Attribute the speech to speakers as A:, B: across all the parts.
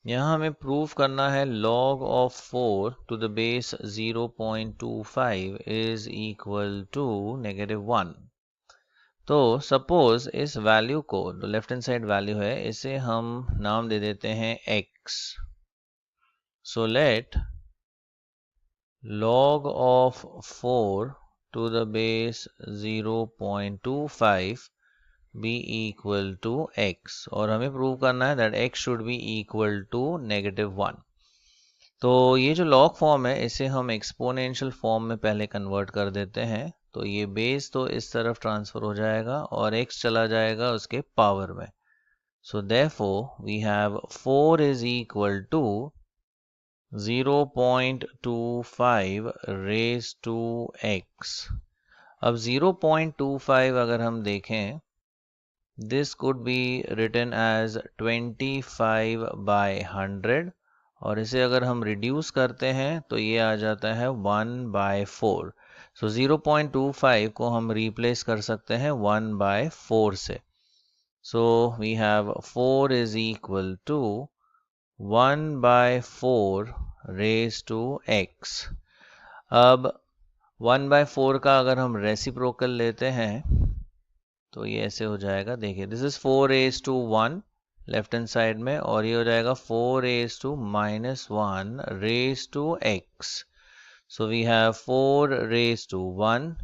A: यहाँ हमें प्रूव करना है log of 4 to the base 0.25 is equal to -1। तो सपोज इस वैल्यू को, जो लेफ्ट हैंड साइड वैल्यू है, इसे हम नाम दे देते हैं x। So let log of 4 to the base 0.25 be equal to x, और हमें प्रूव करना है that x should be equal to -1। तो ये जो log फॉर्म है इसे हम एक्सपोनेंशियल फॉर्म में पहले कन्वर्ट कर देते हैं। तो ये बेस तो इस तरफ ट्रांसफर हो जाएगा और x चला जाएगा उसके पावर में। So therefore we have 4 is equal to 0.25 raised to x। अब 0.25 अगर हम देखें, this could be written as 25/100, और इसे अगर हम रिड्यूस करते हैं तो ये आ जाता है 1/4। सो 0.25 को हम रिप्लेस कर सकते हैं 1/4 से। So we have 4 is equal to 1/4 raised to x। अब 1/4 का अगर हम रेसिप्रोकल लेते हैं तो ये ऐसे हो जाएगा। देखिए, this is 4 raised to 1 left hand side में, और ये हो जाएगा 4 raised to -1 raised to x। So we have 4 raised to 1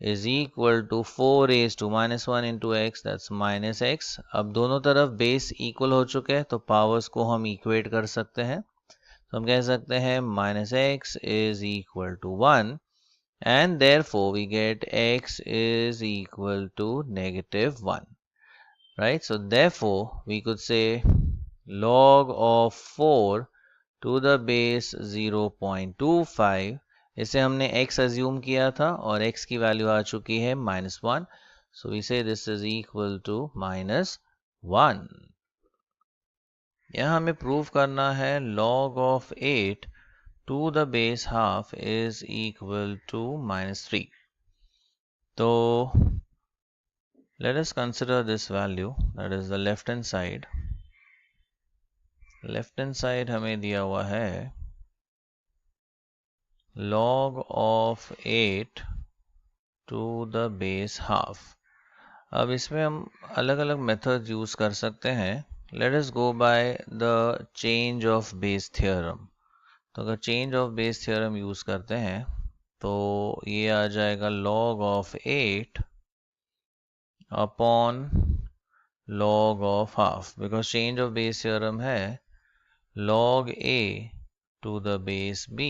A: is equal to 4 raised to -1 into x, that's -x। अब दोनों तरफ बेस इक्वल हो चुके हैं तो पावर्स को हम इक्वेट कर सकते हैं। तो हम कह सकते हैं -x is equal to 1, and therefore we get x is equal to -1, right? So therefore we could say log of 4 to the base 0.25, इसे हमने x अज्यूम किया था और x की वैल्यू आ चुकी है -1। So we say this is equal to -1। यहाँ हमें प्रूव करना है log of 8 to the base half is equal to -3। तो let us consider this value, that is the left hand side। Left hand side हमें दिया हुआ है log of 8 to the base half। अब इसमें हम अलग अलग मेथड यूज कर सकते हैं। Let us go by the change of Bayes theorem. तो अगर change of Bayes theorem use करते हैं तो ये आ जाएगा log of 8 upon log of half, because change of Bayes theorem है log a to the base b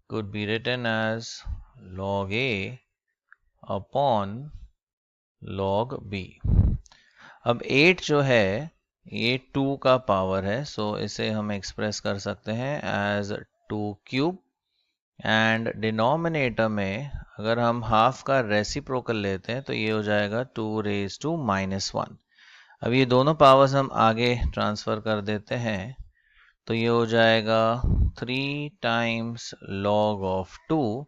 A: could be written as log a upon log b। अब 8 जो है ये 2 का पावर है, सो इसे हम एक्सप्रेस कर सकते हैं एज 2 क्यूब, एंड डिनोमिनेटर में अगर हम हाफ का रेसिप्रोकल लेते हैं तो ये हो जाएगा 2 raised to -1। अब ये दोनों पावर्स हम आगे ट्रांसफर कर देते हैं तो ये हो जाएगा 3 times log of 2,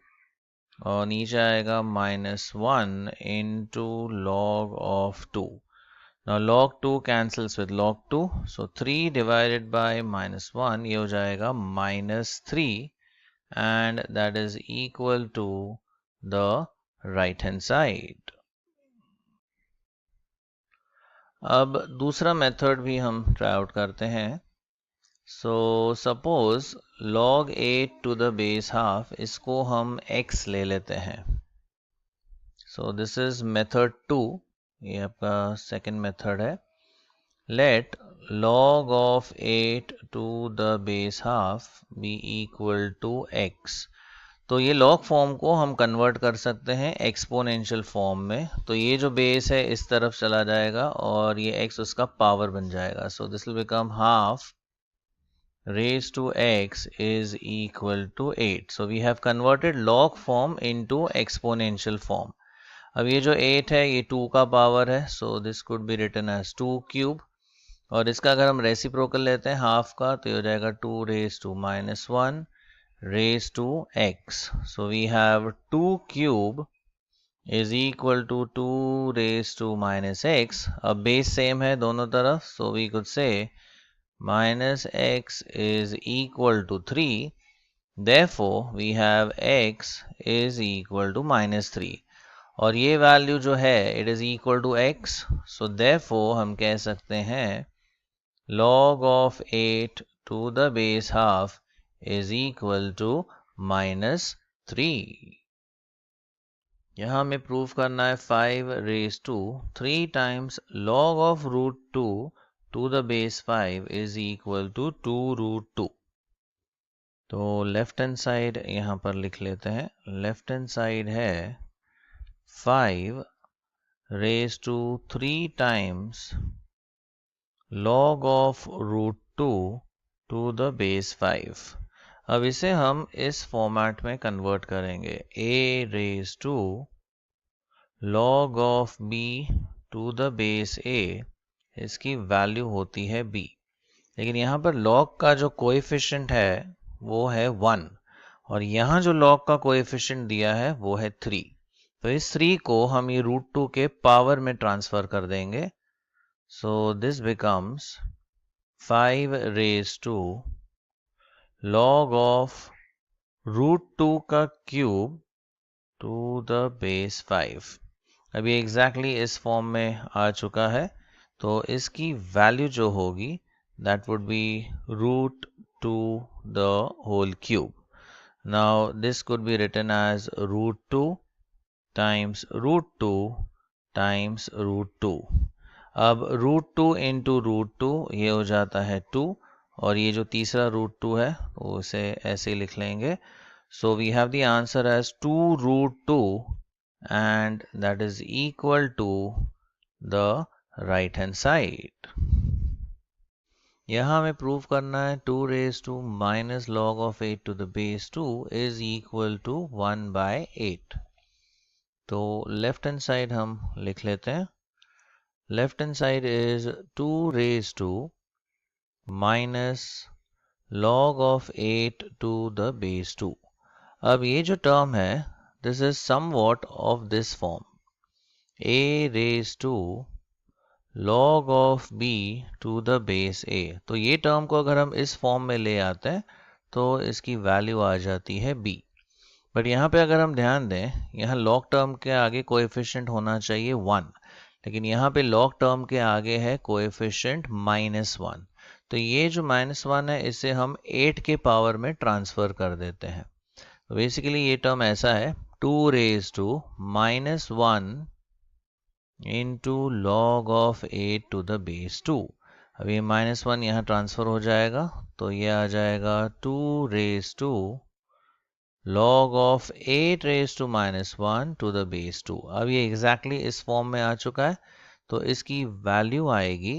A: और नीचे आएगा -1 into log of 2। Now log 2 cancels with log 2, so 3 divided by -1 ये हो जाएगा -3, and that is equal to the right hand side। अब दूसरा मेथड भी हम ट्राई आउट करते हैं। So suppose log 8 to the base half, इसको हम x ले लेते हैं। सो दिस इज मेथड 2, ये आपका सेकेंड मेथड है। Let log of 8 to the base half be equal to x। तो ये log फॉर्म को हम कन्वर्ट कर सकते हैं एक्सपोनेंशियल फॉर्म में। तो ये जो बेस है इस तरफ चला जाएगा और ये x उसका पावर बन जाएगा। So this will become half raised to x is equal to 8। So we have converted log form into exponential form। अब ये जो 8 है ये 2 का पावर है, so this could be written as 2 cube, और इसका अगर हम रेसिप्रोकल लेते हैं हाफ का तो ये हो जाएगा 2 raised to -1 raised to x। So we have 2 cube is equal to 2 raised to -x। अब बेस सेम है दोनों तरफ, so we could say minus x is equal to 3. Therefore, we have x is equal to minus 3. और ये value जो है it is equal to x. So therefore हम कह सकते हैं log of 8 to the base half is equal to minus 3. यहाँ हमें प्रूव करना है 5 raised to 3 times log of root 2 to the base 5 is equal to 2 root 2. तो left hand side यहाँ पर लिख लेते हैं. लेफ्ट हैंड साइड है 5 raised to 3 times log of root 2 to the base 5. अब इसे हम इस फॉर्मेट में कन्वर्ट करेंगे. a raised to log of b to the base a, इसकी वैल्यू होती है b. लेकिन यहाँ पर log का जो कोएफिशिएंट है वो है 1 और यहाँ जो log का कोएफिशिएंट दिया है वो है 3. तो इस 3 को हम ये रूट 2 के पावर में ट्रांसफर कर देंगे. So this becomes 5 raised to log of root 2 का क्यूब टू द बेस 5. अभी एग्जैक्टली इस फॉर्म में आ चुका है. तो इसकी वैल्यू जो होगी that would be root 2 the whole cube. Now this could be written as root 2 times root 2 times root 2. अब root 2 into root 2 ये हो जाता है 2 और ये जो तीसरा root 2 है तो उसे ऐसे ही लिख लेंगे. So we have the answer as 2 root 2 and that is equal to the right hand side. यहाँ हमें प्रूव करना है 2 raised to minus log of 8 to the base 2 is equal to 1 by 8. तो लेफ्ट हैंड साइड हम लिख लेते हैं. Left hand side is 2 raised to minus log of 8 to the base 2. अब ये जो टर्म है this is somewhat of this form. a raised to log of b to the base a. तो ये टर्म को अगर हम इस फॉर्म में ले आते हैं तो इसकी वैल्यू आ जाती है b. बट यहाँ पे अगर हम ध्यान दें यहाँ log टर्म के आगे कोएफिशिएंट होना चाहिए 1, लेकिन यहाँ पे log टर्म के आगे है कोएफिशिएंट -1. तो ये जो -1 है इसे हम 8 के पावर में ट्रांसफर कर देते हैं. तो बेसिकली ये टर्म ऐसा है 2 raised to -1 into log of 8 to the base 2. अब ये -1 यहाँ ट्रांसफर हो जाएगा तो ये आ जाएगा 2 raised to log of 8 raised to -1 to the base 2. अब ये एग्जैक्टली इस फॉर्म में आ चुका है तो इसकी वैल्यू आएगी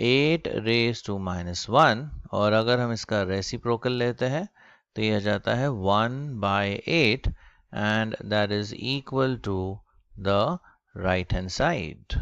A: 8 raised to -1 और अगर हम इसका रेसिप्रोकल लेते हैं तो ये आ जाता है 1 by 8 and that is equal to the right hand side.